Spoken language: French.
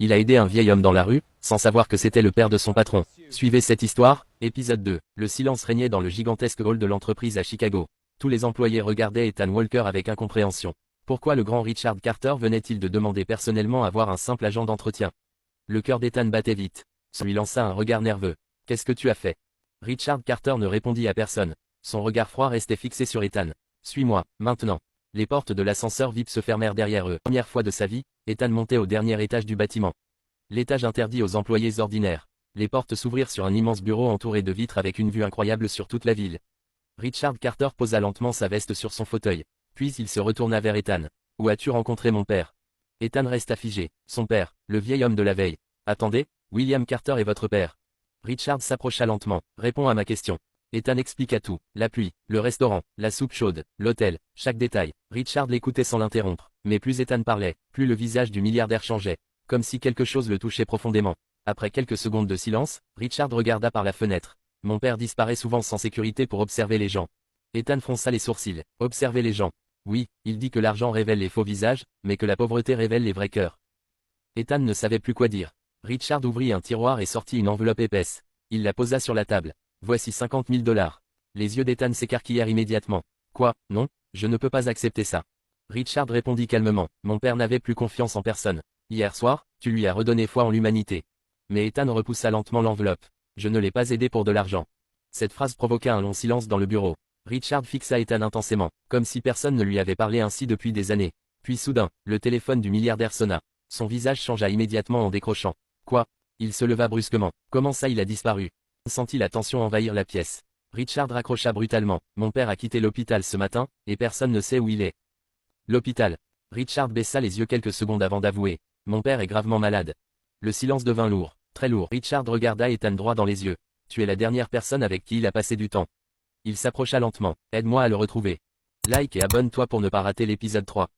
Il a aidé un vieil homme dans la rue, sans savoir que c'était le père de son patron. Suivez cette histoire, épisode 2. Le silence régnait dans le gigantesque hall de l'entreprise à Chicago. Tous les employés regardaient Ethan Walker avec incompréhension. Pourquoi le grand Richard Carter venait-il de demander personnellement à voir un simple agent d'entretien? Le cœur d'Ethan battait vite. Lui lança un regard nerveux. « Qu'est-ce que tu as fait ?» Richard Carter ne répondit à personne. Son regard froid restait fixé sur Ethan. « Suis-moi, maintenant. » Les portes de l'ascenseur VIP se fermèrent derrière eux. Première fois de sa vie, Ethan montait au dernier étage du bâtiment. L'étage interdit aux employés ordinaires. Les portes s'ouvrirent sur un immense bureau entouré de vitres avec une vue incroyable sur toute la ville. Richard Carter posa lentement sa veste sur son fauteuil. Puis il se retourna vers Ethan. « Où as-tu rencontré mon père ?» Ethan resta figé. Son père, le vieil homme de la veille. « Attendez, William Carter est votre père ?» Richard s'approcha lentement. « Réponds à ma question. » Ethan expliqua tout. La pluie, le restaurant, la soupe chaude, l'hôtel, chaque détail. Richard l'écoutait sans l'interrompre. Mais plus Ethan parlait, plus le visage du milliardaire changeait. Comme si quelque chose le touchait profondément. Après quelques secondes de silence, Richard regarda par la fenêtre. « Mon père disparaît souvent sans sécurité pour observer les gens. » Ethan fronça les sourcils. « Observer les gens. Oui, il dit que l'argent révèle les faux visages, mais que la pauvreté révèle les vrais cœurs. » Ethan ne savait plus quoi dire. Richard ouvrit un tiroir et sortit une enveloppe épaisse. Il la posa sur la table. « Voici 50 000 $. Les yeux d'Ethan s'écarquillèrent immédiatement. « Quoi, non, je ne peux pas accepter ça. » Richard répondit calmement. « Mon père n'avait plus confiance en personne. Hier soir, tu lui as redonné foi en l'humanité. » Mais Ethan repoussa lentement l'enveloppe. « Je ne l'ai pas aidé pour de l'argent. » Cette phrase provoqua un long silence dans le bureau. Richard fixa Ethan intensément, comme si personne ne lui avait parlé ainsi depuis des années. Puis soudain, le téléphone du milliardaire sonna. Son visage changea immédiatement en décrochant. « Quoi ?» Il se leva brusquement. « Comment ça il a disparu ?» Sentit la tension envahir la pièce. Richard raccrocha brutalement. « Mon père a quitté l'hôpital ce matin, et personne ne sait où il est. » L'hôpital. Richard baissa les yeux quelques secondes avant d'avouer. « Mon père est gravement malade. » Le silence devint lourd, très lourd. Richard regarda Ethan droit dans les yeux. « Tu es la dernière personne avec qui il a passé du temps. » Il s'approcha lentement. « Aide-moi à le retrouver. Like et abonne-toi pour ne pas rater l'épisode 3.